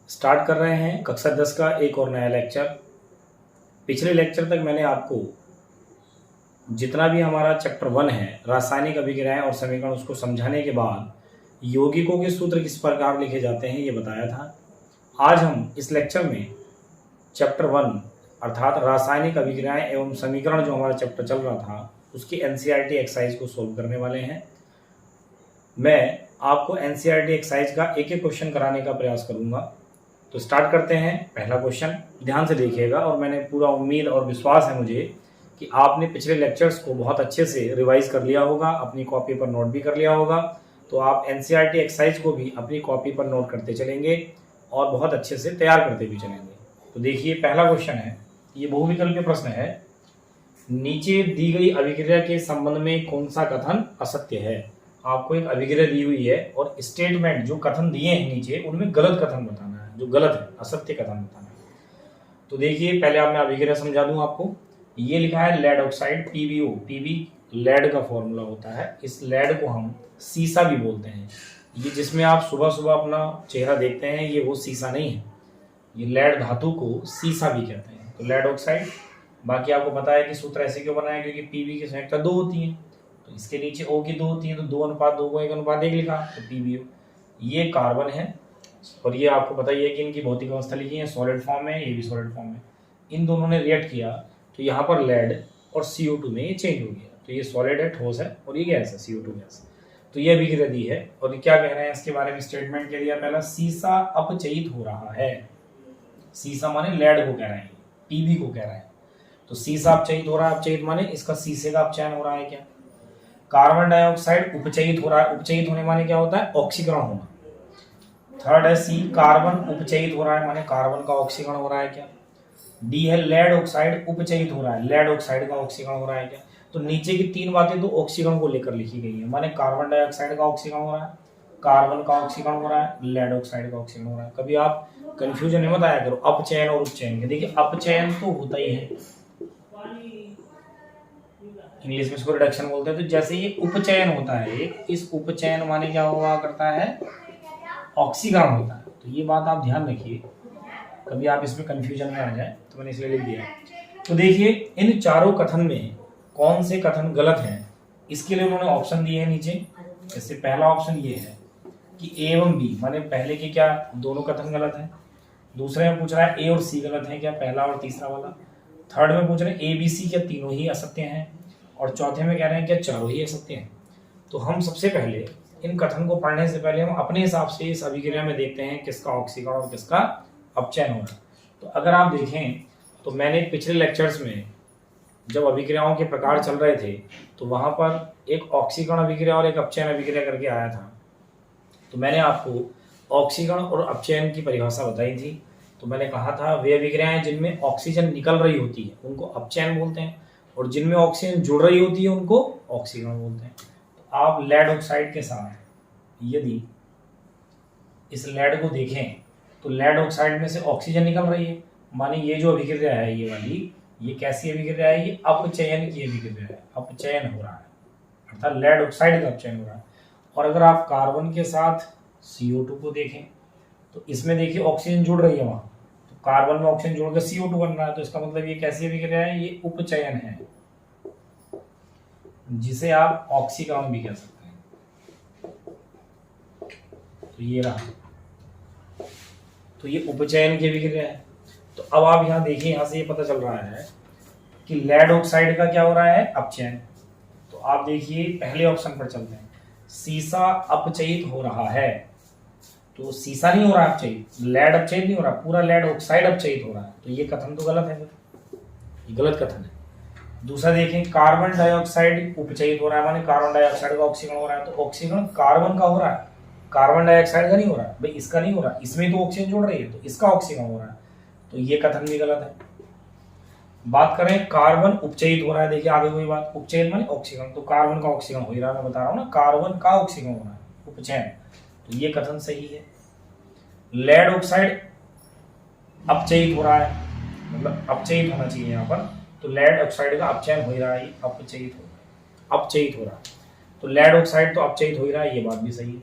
Start कर रहे हैं कक्षा 10 का एक और नया लेक्चर। पिछले लेक्चर तक मैंने आपको जितना भी हमारा चैप्टर 1 है रासायनिक अभिक्रियाएं और समीकरण उसको समझाने के बाद यौगिकों के सूत्र किस प्रकार लिखे जाते हैं ये बताया था। आज हम इस लेक्चर में चैप्टर 1 अर्थात रासायनिक अभिक्रियाएं एवं समीकरण जो हमारा चैप्टर चल रहा था उसकी एनसीईआरटी एक्सरसाइज को सोल्व करने वाले हैं। मैं आपको एनसीईआरटी एक्सरसाइज का एक एक क्वेश्चन कराने का प्रयास करूंगा। तो स्टार्ट करते हैं। पहला क्वेश्चन ध्यान से देखिएगा और मैंने पूरा उम्मीद और विश्वास है मुझे कि आपने पिछले लेक्चर्स को बहुत अच्छे से रिवाइज कर लिया होगा, अपनी कॉपी पर नोट भी कर लिया होगा। तो आप एनसीईआरटी एक्सरसाइज को भी अपनी कॉपी पर नोट करते चलेंगे और बहुत अच्छे से तैयार करते भी चलेंगे। तो देखिए पहला क्वेश्चन है, ये बहुविकल्पीय प्रश्न है। नीचे दी गई अभिक्रिया के संबंध में कौन सा कथन असत्य है। आपको एक अभिक्रिया दी हुई है और स्टेटमेंट जो कथन दिए हैं नीचे उनमें गलत कथन बताना है, जो गलत है असत्य कथन बताना है। तो देखिए पहले मैं अभिक्रिया समझा दूं आपको। ये लिखा है lead oxide PbO। Pb lead का फॉर्मूला होता है। इस लेड को हम सीसा भी बोलते हैं। ये जिसमें आप सुबह सुबह अपना चेहरा देखते हैं ये वो सीसा नहीं है, ये लेड धातु को सीसा भी कहते हैं। तो लेड ऑक्साइड, बाकी आपको पता है कि सूत्र ऐसे क्यों बनाया, क्योंकि Pb की संख्या 2 होती है तो इसके नीचे O की 2 होती है, तो 2:2 को 1:1 लिखा तो PbO। ये कार्बन है और ये आपको पता ही है कि इनकी भौतिक अवस्था लिखी है सॉलिड फॉर्म में, ये भी सॉलिड फॉर्म में। इन दोनों ने रिएक्ट किया तो यहाँ पर लेड और CO2 में ये चेंज हो गया। तो ये सॉलिड है, ठोस है और ये गैस है CO2 गैस। तो ये अभिक्रिया दी है और ये क्या कह रहे हैं इसके बारे में स्टेटमेंट के दिया। पहला सीसा अपचयित हो रहा है। सीसा माने लेड को कह रहे हैं, Pb को कह रहे हैं। तो सीसा अपचयित हो रहा है, अपचयित माने इसका सीसे का अपचयन हो रहा है क्या। कार्बन डाइऑक्साइड उपचयित हो रहा है, उपचयित होने माने क्या होता है, ऑक्सीकरण होना। थर्ड है C, कार्बन उपचयित हो रहा है माने कार्बन का ऑक्सीकरण हो रहा है क्या। D है लेड ऑक्साइड उपचयित हो रहा है, लेड ऑक्साइड का ऑक्सीकरण हो रहा है क्या। तो नीचे की 3 बातें तो ऑक्सीकरण को लेकर लिखी गई है, माने कार्बन डाइऑक्साइड का ऑक्सीकरण हो रहा है, कार्बन का ऑक्सीकरण हो रहा है, लेड ऑक्साइड का ऑक्सीकरण हो रहा है। कभी आप कंफ्यूजन नहीं बताया करो अपचयन और उपचयन के। देखिए अपचयन तो होता ही है, इंग्लिश में इसको रिडक्शन बोलते हैं। तो जैसे ये उपचयन होता है, इस उपचयन माने क्या हुआ करता है, ऑक्सीकरण होता है। तो ये बात आप ध्यान रखिए, कभी आप इसमें कंफ्यूजन में आ जाए तो मैंने इसलिए लिख दिया। तो देखिए इन चारों कथन में कौन से कथन गलत हैं, इसके लिए उन्होंने ऑप्शन दिए हैं नीचे। जैसे पहला ऑप्शन ये है कि A एवं B माने पहले के क्या दोनों कथन गलत हैं। दूसरे में पूछ रहा है A और C गलत है क्या, पहला और तीसरा वाला। थर्ड में पूछ रहे हैं A B C क्या तीनों ही असत्य हैं, और चौथे में कह रहे हैं क्या चारों ही असत्य हैं। तो हम सबसे पहले इन कथन को पढ़ने से पहले हम अपने हिसाब से इस अभिक्रिया में देखते हैं किसका ऑक्सीकरण और किसका अपचयन हो रहा है। तो अगर आप देखें तो मैंने पिछले लेक्चर्स में जब अभिक्रियाओं के प्रकार चल रहे थे तो वहां पर एक ऑक्सीकरण अभिक्रिया और एक अपचयन अभिक्रिया करके आया था। तो मैंने आपको ऑक्सीकरण और अपचयन की परिभाषा बताई थी। तो मैंने कहा था वे अभिक्रियाएं जिनमें ऑक्सीजन निकल रही होती है उनको अपचयन बोलते हैं, और जिनमें ऑक्सीजन जुड़ रही होती है उनको ऑक्सीकरण बोलते हैं। तो आप लेड ऑक्साइड के साथ यदि इस लेड को देखें तो लेड ऑक्साइड में से ऑक्सीजन निकल रही है, माने ये जो अभिक्रिया है ये वाली, ये कैसी अभिक्रिया है, ये अपचयन की अभिक्रिया है, अपचयन हो रहा है अर्थात लेड ऑक्साइड का अपचयन हो रहा है। और अगर आप कार्बन के साथ CO2 को देखें तो इसमें देखिए ऑक्सीजन जुड़ रही है वहां, तो कार्बन में ऑक्सीजन जोड़ के CO2 बन रहा है। तो इसका मतलब ये कैसी अभिक्रिया है, ये उपचयन है, जिसे आप ऑक्सीकरण भी कह सकते हैं। तो ये रहा, तो ये उपचयन की अभिक्रिया है। तो अब आप यहाँ देखिए, यहाँ से ये पता चल रहा है कि लेड ऑक्साइड का क्या हो रहा है, अपचयन। तो आप देखिए पहले ऑप्शन पर चलते हैं, सीसा अपचयित हो रहा है। तो सीसा नहीं हो रहा अपचयित, लेड अपचयित नहीं हो रहा, पूरा लेड ऑक्साइड अपचयित हो रहा है। तो ये कथन तो गलत है, ये गलत कथन है। दूसरा देखें कार्बन डाइऑक्साइड उपचयित हो रहा है, माने कार्बन डाइऑक्साइड का ऑक्सीकरण हो रहा है। तो ऑक्सीकरण कार्बन का हो रहा है, कार्बन डाइऑक्साइड का नहीं हो रहा है भाई, इसका नहीं हो रहा, इसमें तो ऑक्सीजन जुड़ रही है तो इसका ऑक्सीकरण हो रहा है। तो ये कथन भी गलत है। बात करें कार्बन उपचयित हो रहा है, देखिए आगे कोई बात, उपचयन माने ऑक्सीकरण, तो कार्बन का ऑक्सीकरण हो ही रहा है, मैं बता रहा हूँ ना, कार्बन का ऑक्सीकरण हो रहा है, उपचयन। तो ये कथन सही है। लेड ऑक्साइड अपचयित हो रहा है, मतलब अपचयित होना चाहिए यहाँ पर, तो लेड ऑक्साइड का अपचयन हो ही रहा है, अपचयित हो रहा है, अपचयित हो रहा है। तो लेड ऑक्साइड तो अपचयित हो ही रहा है, ये बात भी सही है।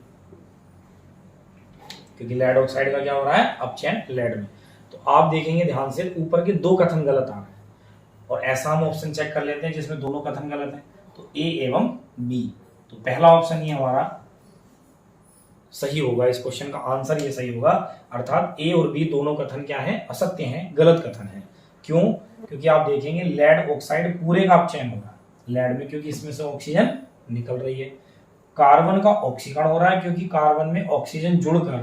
क्योंकि लेड ऑक्साइड का क्या हो रहा है, अपचयन लेड में। तो आप देखेंगे ध्यान से ऊपर के दो कथन गलत आ रहे हैं, और ऐसा हम ऑप्शन चेक कर लेते हैं जिसमें दोनों कथन गलत हैं। तो ए एवं बी, तो पहला ऑप्शन ही हमारा सही होगा, इस क्वेश्चन का आंसर ये सही होगा। अर्थात ए और बी दोनों कथन क्या है, असत्य हैं, गलत कथन है। क्यों? क्योंकि आप देखेंगे लेड ऑक्साइड पूरे का अपचयन हो रहा है लेड में, क्योंकि इसमें से ऑक्सीजन निकल रही है। कार्बन का ऑक्सीकरण हो रहा है, क्योंकि कार्बन में ऑक्सीजन जुड़कर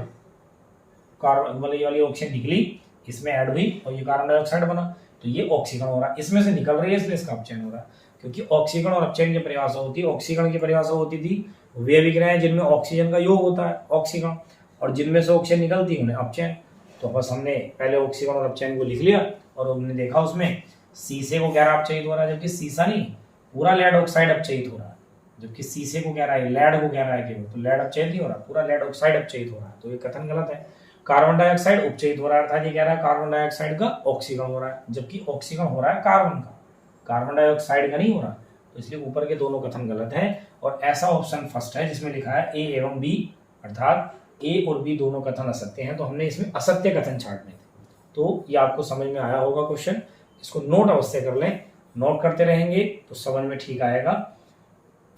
कार्बन मतलब ये वाली ऑक्सीजन निकली, इसमें ऐड हुई और ये कार्बन डाइऑक्साइड बना, तो ये ऑक्सीकरण हो रहा है, इसमें से निकल रही है इसलिए इसका अपचयन हो रहा है। क्योंकि ऑक्सीकरण और अपचयन की परिभाषा होती है, ऑक्सीकरण की परिभाषा होती थी वे अभिक्रियाएं जिनमें ऑक्सीजन का योग होता है ऑक्सीकरण, और जिनमें से ऑक्सीजन निकलती है उन्हें अपचयन। तो बस हमने पहले ऑक्सीकरण और अपचयन को लिख लिया, और हमने देखा उसमें शीशे को कह रहा अपचयित हो रहा है, जबकि शीशा नहीं, पूरा लेड ऑक्साइड अपचयित हो रहा है। जबकि शीशे को कह रहा है, लेड को कह रहा है केवल, तो लेड अपचयित नहीं हो रहा, पूरा लेड ऑक्साइड अपचयित हो रहा है, तो ये कथन गलत है। कार्बन डाइऑक्साइड उपचयित हो रहा है, अर्थात ये कह रहा है कार्बन डाइऑक्साइड का ऑक्सीकरण हो रहा है, जबकि ऑक्सीकरण हो रहा है कार्बन का, कार्बन डाइऑक्साइड का नहीं हो रहा। तो इसलिए ऊपर के दोनों कथन गलत हैं, और ऐसा ऑप्शन फर्स्ट है जिसमें लिखा है ए एवं बी, अर्थात ए और बी दोनों कथन असत्य हैं, तो हमने इसमें असत्य कथन छांटने थे। तो ये आपको समझ में आया होगा क्वेश्चन, इसको नोट अवश्य कर लें, नोट करते रहेंगे तो समझ में ठीक आएगा।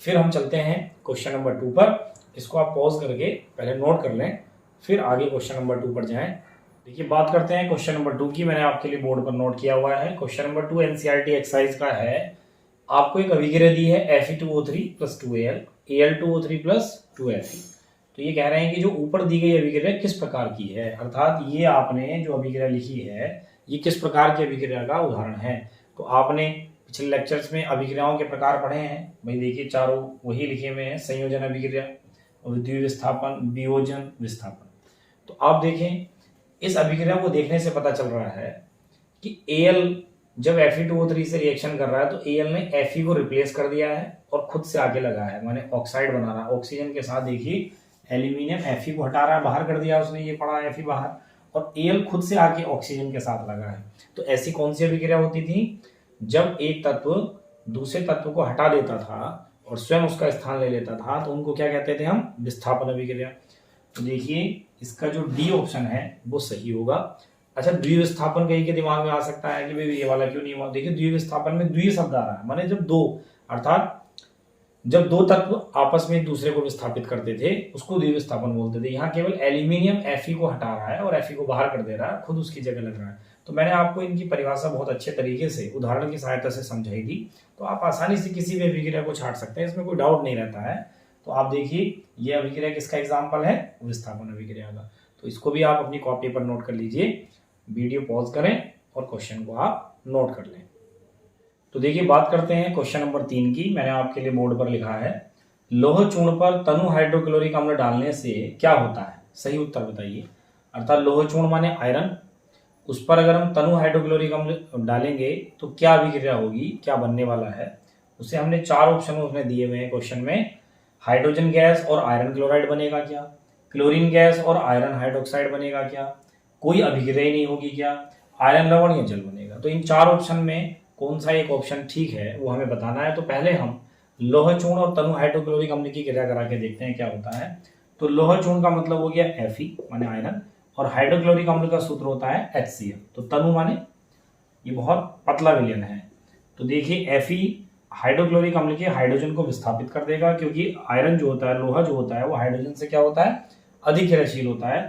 फिर हम चलते हैं क्वेश्चन नंबर 2 पर, इसको आप पॉज करके पहले नोट कर लें, फिर आगे क्वेश्चन नंबर 2 पर जाएं। देखिए बात करते हैं क्वेश्चन नंबर 2 की, मैंने आपके लिए बोर्ड पर नोट किया हुआ है। क्वेश्चन नंबर 2 एनसीईआरटी एक्सरसाइज का है। आपको एक अभिक्रिया दी है Fe2O3 + 2Al, Al2O3 + 2Fe। तो ये कह रहे हैं कि जो ऊपर दी गई अभिक्रिया किस प्रकार की है, अर्थात ये आपने जो अभिक्रिया लिखी है ये किस प्रकार की अभिक्रिया का उदाहरण है। तो आपने पिछले लेक्चर्स में अभिक्रियाओं के प्रकार पढ़े हैं, भाई देखिए चारों वही लिखे हुए हैं, संयोजन अभिक्रिया, द्विविस्थापन, वियोजन, विस्थापन। तो आप देखें इस अभिक्रिया को देखने से पता चल रहा है कि Al जब Fe2O3 से रिएक्शन कर रहा है तो Al ने Fe को रिप्लेस कर दिया है और खुद से आगे लगा है, माने ऑक्साइड बना रहा है ऑक्सीजन के साथ। देखिए एल्यूमिनियम Fe को हटा रहा है, बाहर कर दिया उसने, ये पड़ा Fe बाहर, और Al खुद से आके ऑक्सीजन के साथ लगा है। तो ऐसी कौन सी अभिक्रिया होती थी, जब एक तत्व दूसरे तत्व को हटा देता था और स्वयं उसका स्थान ले लेता था, तो उनको क्या कहते थे हम, विस्थापन अभिक्रिया। तो देखिए इसका जो डी ऑप्शन है वो सही होगा। अच्छा, द्विविस्थापन कहीं के दिमाग में आ सकता है कि भाई ये वाला क्यों नहीं हुआ। देखिए द्विविस्थापन में द्वि शब्द आ रहा है, माने जब दो, अर्थात जब दो तत्व आपस में एक दूसरे को विस्थापित करते थे उसको द्विविस्थापन बोलते थे। यहाँ केवल एल्यूमिनियम Fe को हटा रहा है और Fe को बाहर कर दे रहा है, खुद उसकी जगह लग रहा है। तो मैंने आपको इनकी परिभाषा बहुत अच्छे तरीके से उदाहरण की सहायता से समझाई थी, तो आप आसानी से किसी भी अभिक्रिया को छांट सकते हैं, इसमें कोई डाउट नहीं रहता है। तो आप देखिए ये अभिक्रिया किसका एग्जाम्पल है, विस्थापन अभिक्रिया का। तो इसको भी आप अपनी कॉपी पर नोट कर लीजिए, वीडियो पॉज करें और क्वेश्चन को आप नोट कर लें। तो देखिए बात करते हैं क्वेश्चन नंबर 3 की। मैंने आपके लिए बोर्ड पर लिखा है, लोह चूर्ण पर तनु हाइड्रोक्लोरिक अम्ल डालने से क्या होता है, सही उत्तर बताइए। अर्थात लोह चूर्ण माने आयरन, उस पर अगर हम तनु हाइड्रोक्लोरिक अम्ल डालेंगे तो क्या अभिक्रिया होगी, क्या बनने वाला है। उसे हमने 4 ऑप्शन उसमें दिए हुए हैं क्वेश्चन में। हाइड्रोजन गैस और आयरन क्लोराइड बनेगा क्या, क्लोरीन गैस और आयरन हाइड्रोक्साइड बनेगा क्या, कोई अभिक्रिया ही नहीं होगी क्या, आयरन लवण या जल बनेगा। तो इन 4 ऑप्शन में कौन सा एक ऑप्शन ठीक है वो हमें बताना है। तो पहले हम लोह चूर्ण और तनु हाइड्रोक्लोरिक अम्ल की क्रिया करा के देखते हैं क्या होता है। तो लोह चूर्ण का मतलब हो गया Fe माने आयरन, और हाइड्रोक्लोरिक अम्ल का सूत्र होता है HCl। तो तनु माने ये बहुत पतला विलयन है। तो देखिए Fe हाइड्रोक्लोरिक अम्ल के हाइड्रोजन को विस्थापित कर देगा, क्योंकि आयरन जो होता है, लोहा जो होता है वो हाइड्रोजन से क्या होता है, अधिक क्रियाशील होता है।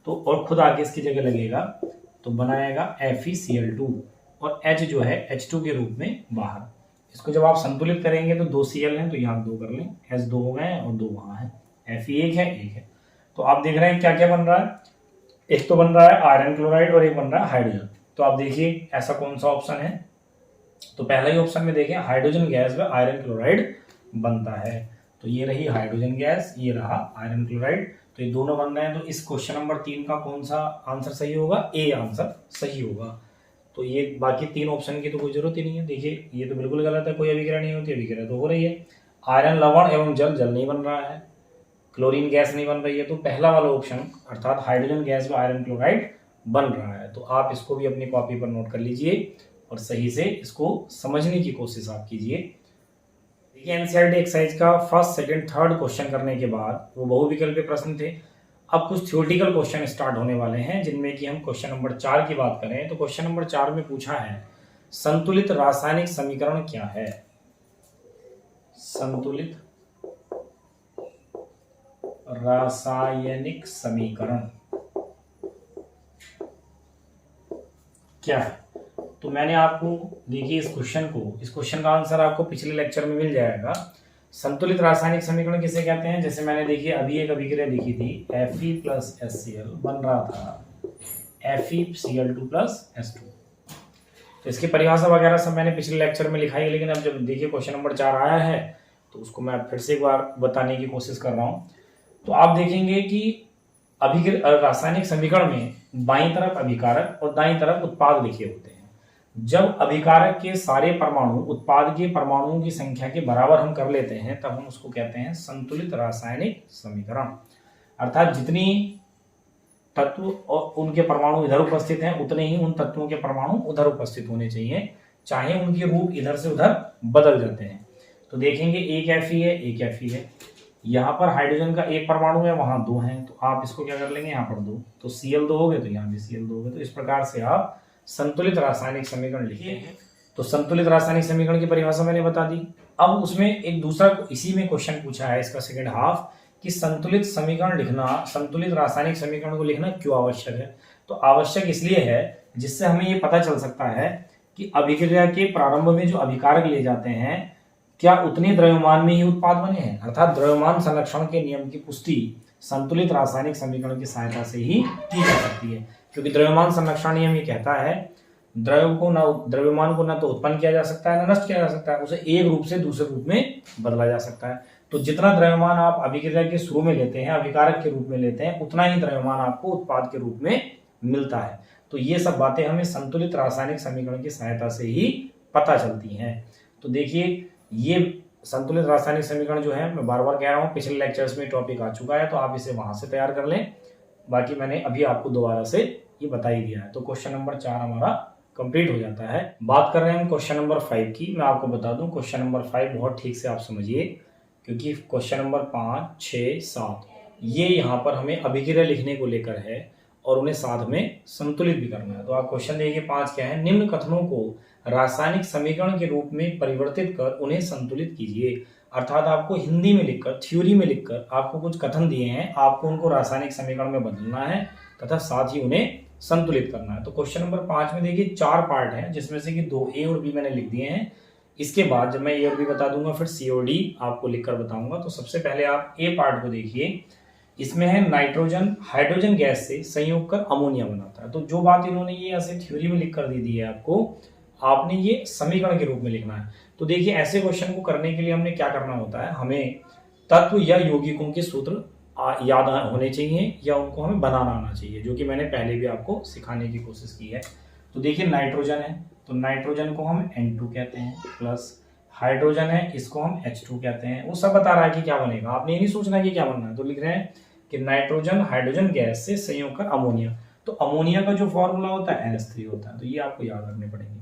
तो और खुद आके इसकी जगह लगेगा तो बनाएगा FeCl2, और H जो है H2 के रूप में बाहर। इसको जब आप संतुलित करेंगे तो 2 Cl हैं, तो यहाँ 2 कर लें, H 2 हो गए और 2 वहाँ है, Fe 1 है, 1 है। तो आप देख रहे हैं क्या क्या बन रहा है, एक तो बन रहा है आयरन क्लोराइड और एक बन रहा है हाइड्रोजन। तो आप देखिए ऐसा कौन सा ऑप्शन है। तो पहला ही ऑप्शन में देखें, हाइड्रोजन गैस में आयरन क्लोराइड बनता है। तो ये रही हाइड्रोजन गैस, ये रहा आयरन क्लोराइड, तो ये दोनों बन रहे हैं। तो इस क्वेश्चन नंबर 3 का कौन सा आंसर सही होगा, ए आंसर सही होगा। तो ये बाकी 3 ऑप्शन की तो कोई जरूरत ही नहीं है। देखिए ये तो बिल्कुल गलत है, कोई अभिक्रिया नहीं होती, अभिक्रिया तो हो रही है। आयरन लवण एवं जल, जल नहीं बन रहा है, क्लोरीन गैस नहीं बन रही है। तो पहला वाला ऑप्शन अर्थात हाइड्रोजन गैस में आयरन क्लोराइड बन रहा है। तो आप इसको भी अपनी कॉपी पर नोट कर लीजिए और सही से इसको समझने की कोशिश आप कीजिए। देखिए एनसीईआरटी एक्सरसाइज का फर्स्ट, सेकंड, थर्ड क्वेश्चन करने के बाद वो बहुविकल्पीय प्रश्न थे, अब कुछ थ्योरेटिकल क्वेश्चन स्टार्ट होने वाले हैं, जिनमें कि हम क्वेश्चन नंबर 4 की बात करें तो क्वेश्चन नंबर 4 में पूछा है संतुलित रासायनिक समीकरण क्या है। संतुलित रासायनिक समीकरण क्या है। तो मैंने आपको देखिए इस क्वेश्चन का आंसर आपको पिछले लेक्चर में मिल जाएगा। संतुलित रासायनिक समीकरण किसे कहते हैं, जैसे मैंने देखिए अभी एक अभिक्रिया लिखी थी Fe प्लस HCl बन रहा था FeCl2 प्लस H2। तो इसकी परिभाषा वगैरह सब मैंने पिछले लेक्चर में लिखा है, लेकिन अब जब देखिए क्वेश्चन नंबर 4 आया है तो उसको मैं फिर से एक बार बताने की कोशिश कर रहा हूँ। तो आप देखेंगे कि रासायनिक समीकरण में बाईं तरफ अभिकारक और दाईं तरफ उत्पाद लिखे होते हैं। जब अभिकारक के सारे परमाणु उत्पाद के परमाणुओं की संख्या के बराबर हम कर लेते हैं तब हम उसको कहते हैं संतुलित रासायनिक समीकरण। अर्थात जितनी तत्व और उनके परमाणु इधर उपस्थित हैं उतने ही उन तत्वों के परमाणु उधर उपस्थित होने चाहिए, चाहे उनके रूप इधर से उधर बदल जाते हैं। तो देखेंगे एक Fe है, एक Fe है, यहाँ पर हाइड्रोजन का एक परमाणु है, वहां दो हैं, तो आप इसको क्या कर लेंगे, यहाँ पर दो, तो Cl2 हो गए, तो यहाँ भी Cl2 हो गए। तो इस प्रकार से आप संतुलित रासायनिक समीकरण लिखिए हैं। तो संतुलित रासायनिक समीकरण की परिभाषा मैंने बता दी। अब उसमें एक दूसरा इसी में क्वेश्चन पूछा है, इसका सेकंड हाफ, कि संतुलित समीकरण लिखना, संतुलित रासायनिक समीकरण को लिखना क्यों आवश्यक है। तो आवश्यक इसलिए है जिससे हमें ये पता चल सकता है कि अभिक्रिया के प्रारंभ में जो अभिकारक ले जाते हैं क्या उतने द्रव्यमान में ही उत्पाद बने हैं। अर्थात द्रव्यमान संरक्षण के नियम की पुष्टि संतुलित रासायनिक समीकरण की सहायता से ही की जा सकती है, क्योंकि द्रव्यमान संरक्षण नियम ये कहता है द्रव्यमान को न तो उत्पन्न किया जा सकता है न नष्ट किया जा सकता है, उसे एक रूप से दूसरे रूप में बदला जा सकता है। तो जितना द्रव्यमान आप अभिक्रिया के शुरू में लेते हैं, अभिकारक के रूप में लेते हैं, उतना ही द्रव्यमान आपको उत्पाद के रूप में मिलता है। तो ये सब बातें हमें संतुलित रासायनिक समीकरण की सहायता से ही पता चलती हैं। तो देखिए ये संतुलित रासायनिक समीकरण जो है, मैं बार बार कह रहा हूँ, पिछले लेक्चर्स में टॉपिक आ चुका है, तो आप इसे वहां से तैयार कर लें। बाकी मैंने अभी आपको दोबारा से ये बता ही दिया है। तो क्वेश्चन नंबर 4 हमारा कंप्लीट हो जाता है। बात कर रहे हैं हम क्वेश्चन नंबर 5 की। मैं आपको बता दूं क्वेश्चन नंबर 5 बहुत ठीक से आप समझिए, क्योंकि क्वेश्चन नंबर 5, 6, 7 ये यहाँ पर हमें अभिक्रिया लिखने को लेकर है और उन्हें साथ में संतुलित भी करना है। तो आप क्वेश्चन देखिए 5 क्या है, निम्न कथनों को रासायनिक समीकरण के रूप में परिवर्तित कर उन्हें संतुलित कीजिए। अर्थात आपको हिंदी में लिखकर, थ्योरी में लिखकर आपको कुछ कथन दिए हैं, आपको उनको रासायनिक समीकरण में बदलना है तथा साथ ही उन्हें संतुलित करना है। तो क्वेश्चन नंबर 5 में देखिए 4 पार्ट हैं, जिसमें से कि 2 ए और बी मैंने लिख दिए हैं। इसके बाद जब मैं ए और बी बता दूंगा फिर सी और डी आपको लिखकर बताऊंगा। तो सबसे पहले आप ए पार्ट को देखिए। इसमें है नाइट्रोजन हाइड्रोजन गैस से संयोग कर अमोनिया बनाता है। तो जो बात इन्होंने ये ऐसे थ्योरी में लिख कर दी है आपको, आपने ये समीकरण के रूप में लिखना है। तो देखिए ऐसे क्वेश्चन को करने के लिए हमने क्या करना होता है, हमें तत्व या यौगिकों के सूत्र याद होने चाहिए या उनको हमें बनाना आना चाहिए, जो कि मैंने पहले भी आपको सिखाने की कोशिश की है। तो देखिए नाइट्रोजन है, तो नाइट्रोजन को हम N2 कहते हैं, प्लस हाइड्रोजन है, इसको हम H2 कहते हैं। वो सब बता रहा है कि क्या बनेगा, आपने ये नहीं सोचना कि क्या बनना है। तो लिख रहे हैं कि नाइट्रोजन हाइड्रोजन गैस से संयोग कर अमोनिया। तो अमोनिया का जो फॉर्मूला होता है NH3 होता है, तो ये आपको याद रखने पड़ेंगे।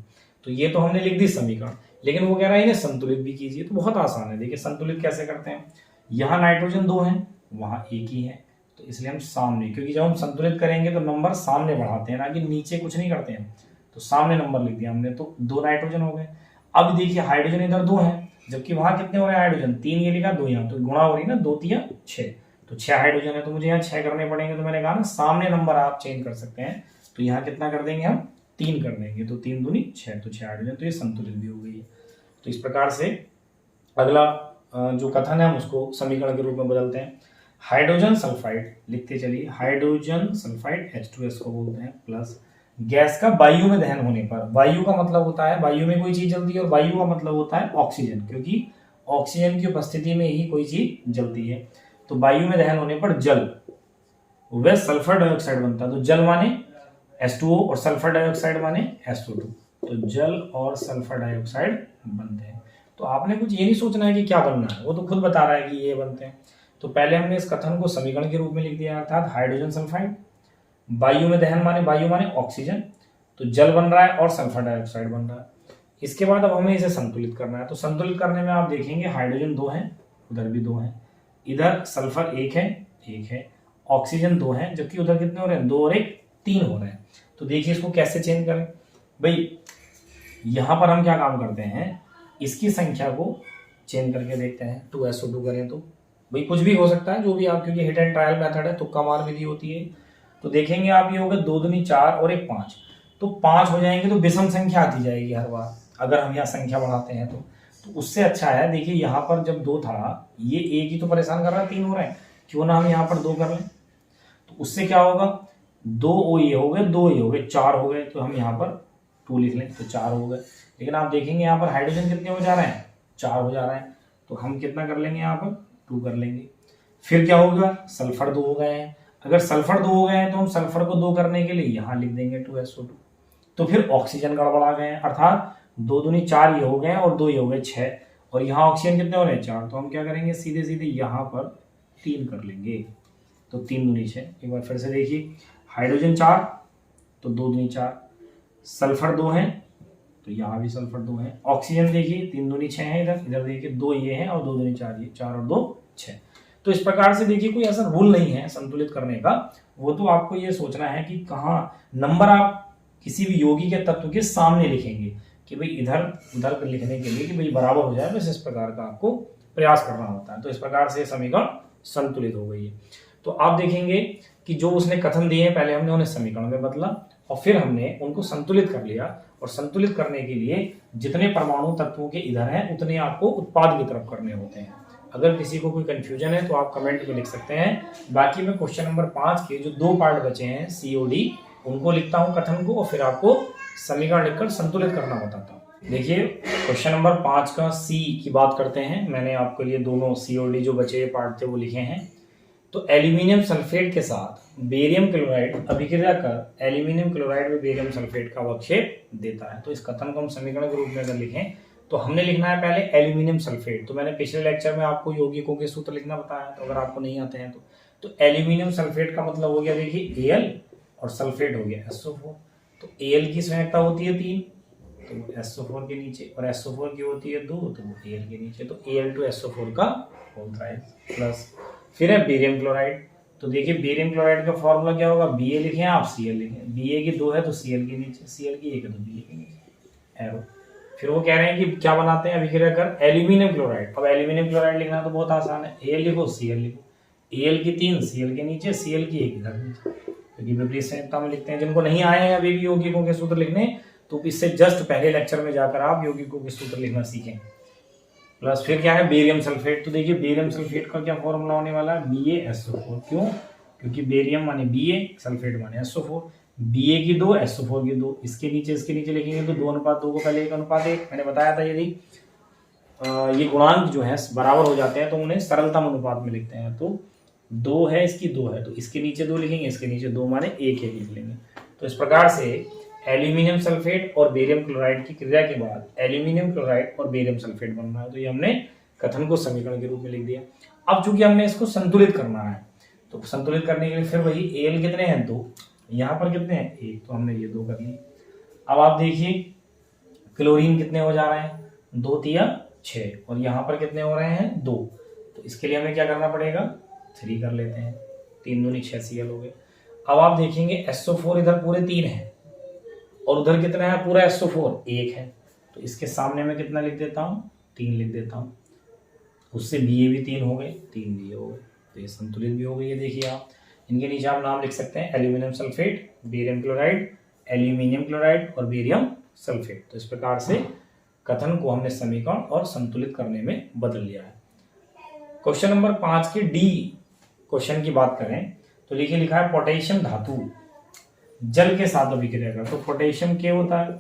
तो ये तो हमने लिख दी समीकरण, लेकिन वो कह रहा है इन्हें संतुलित भी कीजिए। तो बहुत आसान है, देखिए संतुलित कैसे करते हैं। यहाँ नाइट्रोजन 2 है, वहां एक ही है, तो इसलिए हम सामने, क्योंकि जब हम संतुलित करेंगे तो नंबर सामने बढ़ाते हैं ना कि नीचे कुछ नहीं करते हैं। तो सामने नंबर लिख दिया हमने, तो 2 नाइट्रोजन हो गए। अब देखिए हाइड्रोजन इधर 2 है, जबकि वहां कितने हो रहे हैं हाइड्रोजन, 3 ये लिखा, 2 यहाँ, तो गुणा हो रही ना, 2 3 6, तो 6 हाइड्रोजन है, तो मुझे यहाँ 6 करने पड़ेंगे। तो मैंने कहा ना सामने नंबर आप चेंज कर सकते हैं। तो यहाँ कितना कर देंगे हम, 3 कर देंगे, तो 3 दूनी 6, तो 6 हाइड्रोजन, तो ये संतुलित भी हो गई है। तो इस प्रकार से अगला जो कथन है हम उसको समीकरण के रूप में बदलते हैं। हाइड्रोजन सल्फाइड लिखते चलिए, हाइड्रोजन सल्फाइड H2S को बोलते हैं, प्लस गैस का वायु में दहन होने पर, वायु का मतलब होता है वायु में कोई चीज जलती है, और वायु का मतलब होता है ऑक्सीजन, क्योंकि ऑक्सीजन की उपस्थिति में ही कोई चीज जलती है। तो वायु में दहन होने पर जल वह सल्फर डाइऑक्साइड बनता है। तो जल माने H2O और सल्फर डाइऑक्साइड माने SO2, तो जल और सल्फर डाइऑक्साइड बनते हैं। तो आपने कुछ ये नहीं सोचना है कि क्या बनना है, वो तो खुद बता रहा है कि ये बनते हैं। तो पहले हमने इस कथन को समीकरण के रूप में लिख दिया, अर्थात हाइड्रोजन सल्फाइड, वायु में दहन माने वायु माने ऑक्सीजन, तो जल बन रहा है और सल्फर डाइऑक्साइड बन रहा है। इसके बाद अब हमें इसे संतुलित करना है। तो संतुलित करने में आप देखेंगे हाइड्रोजन 2 है, उधर भी 2 है, इधर सल्फर 1 है ऑक्सीजन 2 है, जबकि उधर कितने हो रहे हैं, 2 और 1 3 हो रहे हैं। तो देखिए इसको कैसे चेंज करें भाई, यहां पर हम क्या काम करते हैं, इसकी संख्या को चेंज करके देखते हैं। 2SO2 करें तो भाई कुछ भी हो सकता है, जो भी आप, क्योंकि हिट एंड ट्रायल मेथड है, तुक्का मार विधि होती है। तो देखेंगे आप, ये होगा 2 दूनी 4 और 1 5, तो 5 हो जाएंगे, तो विषम संख्या आती जाएगी हर बार अगर हम यहाँ संख्या बढ़ाते हैं तो उससे अच्छा है। देखिए यहाँ पर जब 2 था, ये एक ही तो परेशान कर रहा है, 3 हो रहे हैं, क्यों ना हम यहाँ पर 2 कर लें। तो उससे क्या होगा, 2 ये हो गए, 2 ये हो गए, 4 हो गए, तो हम यहाँ पर 2 लिख लें तो 4 हो गए। लेकिन आप देखेंगे यहाँ पर हाइड्रोजन कितने हो जा रहे हैं, 4 हो जा रहे हैं, तो हम कितना कर लेंगे, यहाँ पर 2 कर लेंगे। फिर क्या होगा, सल्फर 2 हो गए हैं। अगर सल्फर 2 हो गए हैं तो हम सल्फर को 2 करने के लिए यहाँ लिख देंगे 2SO2। तो फिर ऑक्सीजन गड़बड़ा गए हैं, अर्थात 2 दूनी 4 ये हो गए और 2 ये हो गए 6, और यहाँ ऑक्सीजन कितने हो रहे हैं, 4। तो हम क्या करेंगे, सीधे सीधे यहाँ पर 3 कर लेंगे, तो 3 दूनी 6। एक बार फिर से देखिए, हाइड्रोजन 4 तो 2 दूनी 4, सल्फर 2 है तो यहाँ भी सल्फर 2 है, ऑक्सीजन देखिए 3 दूनी 6 है, इधर इधर देखिए 2 ये है और 2 दूनी 4 ये, 4 और 2 6। तो इस प्रकार से देखिए कोई ऐसा रूल नहीं है संतुलित करने का, वो तो आपको ये सोचना है कि कहाँ नंबर आप किसी भी योगी के तत्व के सामने लिखेंगे कि भाई इधर उधर लिखने के लिए कि भाई बराबर हो जाए, बस इस प्रकार का आपको प्रयास करना होता है। तो इस प्रकार से समीकरण संतुलित हो गई है। तो आप देखेंगे कि जो उसने कथन दिए पहले हमने उन्हें समीकरण में बदला और फिर हमने उनको संतुलित कर लिया, और संतुलित करने के लिए जितने परमाणु तत्वों के इधर हैं उतने आपको उत्पाद की तरफ करने होते हैं। अगर किसी को कोई कंफ्यूजन है तो आप कमेंट में लिख सकते हैं। बाकी मैं क्वेश्चन नंबर 5 के जो 2 पार्ट बचे हैं COD, उनको लिखता हूं कथन को, और फिर आपको समीकरण लिखकर संतुलित करना बताता हूं। देखिए क्वेश्चन नंबर 5 का C की बात करते हैं। मैंने आपके लिए दोनों COD जो बचे पार्ट थे वो लिखे हैं। तो एल्यूमिनियम सल्फेट के साथ बेरियम क्लोराइड अभिक्रिया कर एल्यूमिनियम क्लोराइड में बेरियम सल्फेट का अवक्षेप देता है। तो इस कथन को हम समीकरण के रूप में अगर लिखें तो हमने लिखना है पहले एल्यूमिनियम सल्फेट। तो मैंने पिछले लेक्चर में आपको यौगिकों के सूत्र लिखना बताया, तो अगर आपको नहीं आते हैं तो एल्यूमिनियम सल्फेट का मतलब हो गया, देखिए Al और सल्फेट हो गया SO4। तो Al की संयोजकता होती है 3, तो SO4 के नीचे, और SO4 की होती है 2, तो Al के नीचे, तो Al2SO4 का होता है प्लस। फिर है बेरियम क्लोराइड। तो देखिए बेरियम क्लोराइड का फॉर्मूला क्या होगा, Ba लिखें आप Cl लिखें, Ba की 2 है तो Cl के नीचे, Cl की 1 है तो Ba के नीचे, एरो। फिर वो कह रहे हैं कि क्या बनाते हैं अभिक्रिया कर एल्यूमिनियम क्लोराइड। अब एल्यूमिनियम क्लोराइड लिखना तो बहुत आसान है, Al लिखो Cl लिखो, Al की 3 Cl के नीचे, Cl की 1 इधर नीचे, क्योंकि विपरीत संयोजकता में लिखते हैं। जिनको नहीं आए हैं अभी भी यौगिकों के सूत्र लिखने, तो इससे जस्ट पहले लेक्चर में जाकर आप यौगिकों के सूत्र लिखना सीखें। प्लस फिर क्या है बेरियम सल्फेट। तो देखिए बेरियम सल्फेट का क्या फॉर्मूला होने वाला है, BaSO4। क्यों, क्योंकि बेरियम माने Ba, सल्फेट माने SO4, Ba की 2 SO4 की 2, इसके नीचे लिखेंगे तो 2:2 को पहले 1:1। मैंने बताया था यदि ये गुणांक जो है बराबर हो जाते हैं तो उन्हें सरलतम अनुपात में लिखते हैं। तो 2 है, इसकी 2 है, तो इसके नीचे 2 लिखेंगे, इसके नीचे 2 माने 1 लिख लेंगे। तो इस प्रकार से एल्यूमिनियम सल्फेट और बेरियम क्लोराइड की क्रिया के बाद एल्यूमिनियम क्लोराइड और बेरियम सल्फेट बन रहा है। तो ये हमने कथन को समीकरण के रूप में लिख दिया। अब चूंकि हमने इसको संतुलित करना है, तो संतुलित करने के लिए फिर वही Al कितने हैं 2, यहाँ पर कितने हैं 1, तो हमने ये 2 कर लिए। अब आप देखिए क्लोरीन कितने हो जा रहे हैं, 2 तिया 6, और यहाँ पर कितने हो रहे हैं 2। तो इसके लिए हमें क्या करना पड़ेगा, 3 कर लेते हैं, 3 दूनी 6 Cl हो गए। अब आप देखेंगे SO4 इधर पूरे 3 है और उधर कितना है पूरा SO4 1 है, तो इसके सामने में कितना लिख देता हूँ, 3 लिख देता हूँ। उससे Ba भी 3 हो गए, 3 Ba हो गए, तो ये संतुलित भी हो गई है। देखिए आप इनके नीचे आप नाम लिख सकते हैं, aluminium sulphate, barium chloride, aluminium chloride और बेरियम सल्फेट। तो इस प्रकार से कथन को हमने समीकरण और संतुलित करने में बदल लिया है। क्वेश्चन नंबर 5 के D क्वेश्चन की बात करें तो लिखा है पोटेशियम धातु जल के साथ अभिक्रिया कर, तो पोटेशियम के होता है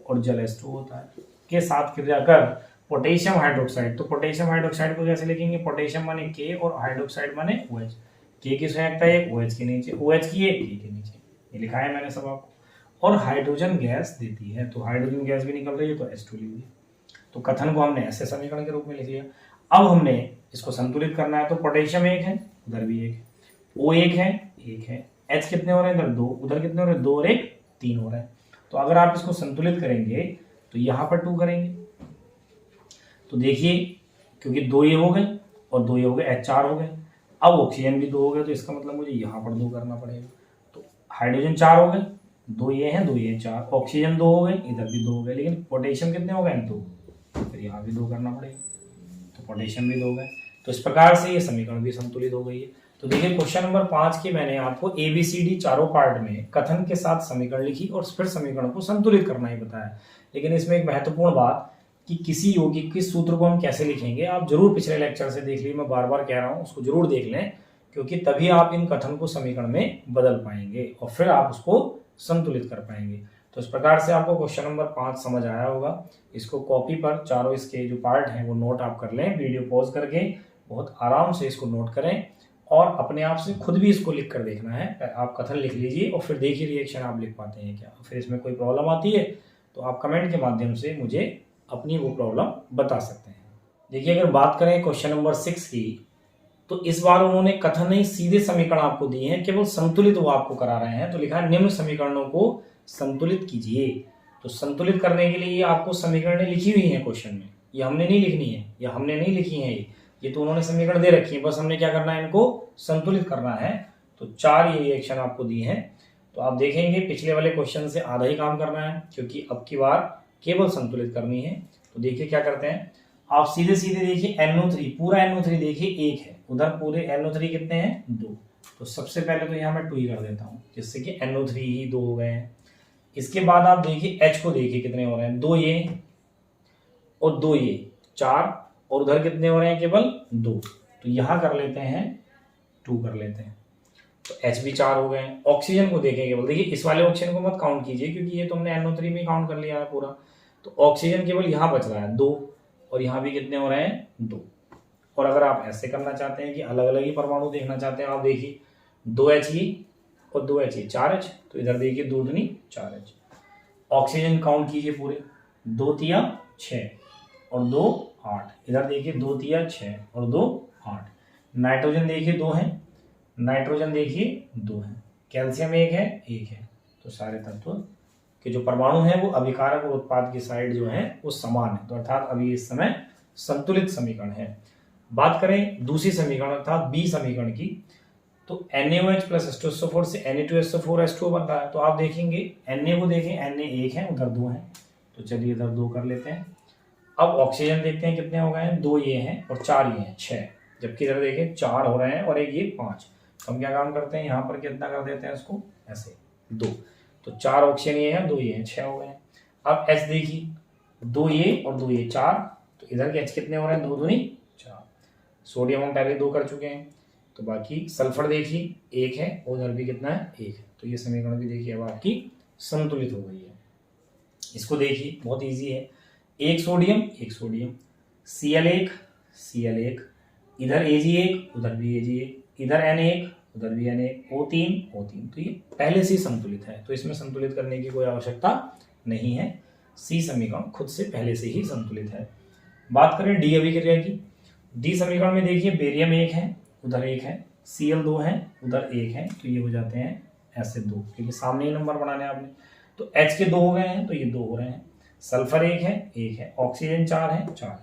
और जल H2 होता है, के साथ क्रिया कर पोटेशियम हाइड्रोक्साइड। तो पोटेशियम हाइड्रोक्साइड को कैसे लिखेंगे, पोटेशियम माने K और हाइड्रोक्साइड माने OH। K की संयोजकता 1, OH के नीचे, OH की 1, K के नीचे, ये लिखा है मैंने सब आपको। और हाइड्रोजन गैस देती है, तो हाइड्रोजन गैस भी निकल रही है तो H2 लिख दिया। तो कथन को हमने ऐसे समीकरण के रूप में लिख लिया। अब हमने इसको संतुलित करना है, तो पोटेशियम 1 है, उधर भी 1 है, O 1 है, H कितने हो रहे हैं इधर 2, उधर कितने हो रहे हैं 2 और 1 3 हो रहे हैं। तो अगर आप इसको संतुलित करेंगे तो यहाँ पर 2 करेंगे, तो देखिए क्योंकि 2 ये हो गए और 2 ये हो गए, H 4 हो गए, अब ऑक्सीजन भी 2 हो गए, तो इसका मतलब मुझे यहाँ पर 2 करना पड़ेगा। तो हाइड्रोजन 4 हो गए, 2 ये हैं 2 ये 4, ऑक्सीजन 2 हो गए, इधर भी 2 हो गए, लेकिन पोटेशियम कितने हो गए 2, फिर यहाँ भी 2 करना पड़ेगा, तो पोटेशियम भी 2 हो गए। तो इस प्रकार से ये समीकरण भी संतुलित हो गई है। तो देखिए क्वेश्चन नंबर 5 की मैंने आपको ABCD चारों पार्ट में कथन के साथ समीकरण लिखी और फिर समीकरण को संतुलित करना ही बताया। लेकिन इसमें एक महत्वपूर्ण बात कि किसी यौगिक के सूत्र को हम कैसे लिखेंगे, आप जरूर पिछले लेक्चर से देख लीजिए, मैं बार बार कह रहा हूँ उसको जरूर देख लें, क्योंकि तभी आप इन कथन को समीकरण में बदल पाएंगे और फिर आप उसको संतुलित कर पाएंगे। तो इस प्रकार से आपको क्वेश्चन नंबर 5 समझ आया होगा। इसको कॉपी पर चारों इसके जो पार्ट हैं वो नोट आप कर लें, वीडियो पॉज करके बहुत आराम से इसको नोट करें और अपने आप से खुद भी इसको लिख कर देखना है। आप कथन लिख लीजिए और फिर देखिए रिएक्शन आप लिख पाते हैं क्या। फिर इसमें कोई प्रॉब्लम आती है तो आप कमेंट के माध्यम से मुझे अपनी वो प्रॉब्लम बता सकते हैं। देखिए अगर बात करें क्वेश्चन नंबर 6 की, तो इस बार उन्होंने कथन नहीं सीधे समीकरण आपको दिए हैं, केवल संतुलित वो आपको करा रहे हैं। तो लिखा है निम्न समीकरणों को संतुलित कीजिए। तो संतुलित करने के लिए आपको समीकरण लिखी हुई है क्वेश्चन में, ये हमने नहीं लिखनी है, या हमने नहीं लिखी है, ये तो उन्होंने समीकरण दे रखी है, बस हमने क्या करना है, इनको संतुलित करना है। तो 4 ये रिएक्शन आपको दी है। तो आप देखेंगे पिछले वाले क्वेश्चन से आधा ही काम करना है, क्योंकि अब की बार केवल संतुलित करनी है। तो देखिए क्या करते हैं, आप सीधे सीधे देखिए NO3, पूरा NO3 देखिए 1 है, उधर पूरे NO3 कितने हैं 2। तो सबसे पहले तो यहाँ मैं 2 ही कर देता हूँ, जिससे कि NO3 ही 2 हो गए हैं। इसके बाद आप देखिए H को देखिए कितने हो रहे हैं, 2 ये और 2 ये 4, और उधर कितने हो रहे हैं केवल 2। तो यहाँ कर लेते हैं 2 कर लेते हैं, तो H भी 4 हो गए हैं। ऑक्सीजन को देखें केवल, देखिए इस वाले ऑक्सीजन को मत काउंट कीजिए, क्योंकि ये तुमने NO3 में काउंट कर लिया है पूरा। तो ऑक्सीजन केवल यहाँ बच रहा है 2, और यहाँ भी कितने हो रहे हैं 2। और अगर आप ऐसे करना चाहते हैं कि अलग अलग ही परमाणु देखना चाहते हैं, आप देखिए 2H और 2H 4H, तो इधर देखिए 2 दूनी 4H। ऑक्सीजन काउंट कीजिए पूरे, 2 तिया 6 और 2 8, इधर देखिए 2 तिया 6 और 2 8। नाइट्रोजन देखिए 2 है, नाइट्रोजन देखिए 2 है, कैल्शियम 1 है। तो सारे तत्व के जो परमाणु हैं वो अभिकारक और उत्पाद की साइड जो है वो समान है, तो अर्थात अभी इस समय संतुलित समीकरण है। बात करें दूसरी समीकरण अर्थात बी समीकरण की, तो NaOH प्लस H2SO4 से Na2SO4H2O बन रहा है। तो आप देखेंगे Na को देखें, Na 1 है, उधर 2 है, तो चलिए इधर 2 कर लेते हैं। अब ऑक्सीजन देखते हैं कितने हो गए हैं, 2 ये हैं और 4 ये हैं 6, जबकि इधर देखें 4 हो रहे हैं और एक ये 5। तो हम क्या काम करते हैं, यहाँ पर कितना कर देते हैं इसको ऐसे 2, तो 4 ऑक्सीजन ये हैं, 2 ये हैं, 6 हो गए हैं। अब H देखिए 2 ये और 2 ये 4, तो इधर के H कितने हो रहे हैं, 2 दूनी 4। सोडियम हम पहले 2 कर चुके हैं, तो बाकी सल्फर देखिए 1 है, उधर भी कितना है 1 है। तो ये समीकरण भी देखिए अब आपकी संतुलित हो गई है। इसको देखिए बहुत ईजी है, एक सोडियम Cl1, इधर Ag1 उधर भी Ag1, इधर Na1 उधर भी Na1, O3, तो ये पहले से ही संतुलित है, तो इसमें संतुलित करने की कोई आवश्यकता नहीं है। सी समीकरण खुद से पहले से ही संतुलित है। बात करें डी अभिक्रिया की, डी समीकरण में देखिए बेरियम 1 है, उधर 1 है, Cl2 है, उधर 1 है, तो ये हो जाते हैं ऐसे 2, क्योंकि सामने ही नंबर बनाने आपने। तो H के 2 हो गए हैं, तो ये 2 हो रहे हैं। सल्फर 1 है, ऑक्सीजन 4 है, 4,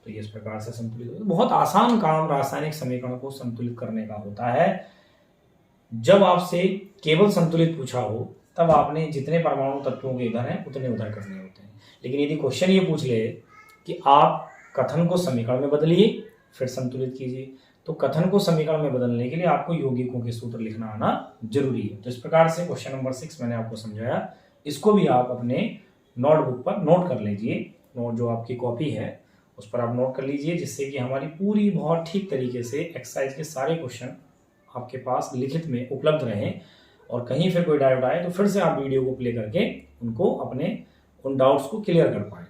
तो ये इस प्रकार से संतुलित होता है। बहुत आसान काम रासायनिक समीकरण को संतुलित करने का होता है। जब आपसे केवल संतुलित पूछा हो तब आपने जितने परमाणु तत्वों के इधर हैं उतने उधर करने होते हैं। लेकिन यदि क्वेश्चन ये पूछ ले कि आप कथन को समीकरण में बदलिए फिर संतुलित कीजिए, तो कथन को समीकरण में बदलने के लिए आपको यौगिकों के सूत्र लिखना आना जरूरी है। तो इस प्रकार से क्वेश्चन नंबर 6 मैंने आपको समझाया, इसको भी आप अपने नोटबुक पर नोट कर लीजिए, नोट जो आपकी कॉपी है उस पर आप नोट कर लीजिए, जिससे कि हमारी पूरी बहुत ठीक तरीके से एक्सरसाइज के सारे क्वेश्चन आपके पास लिखित में उपलब्ध रहें, और कहीं फिर कोई डाउट आए तो फिर से आप वीडियो को प्ले करके उनको अपने उन डाउट्स को क्लियर कर पाएं।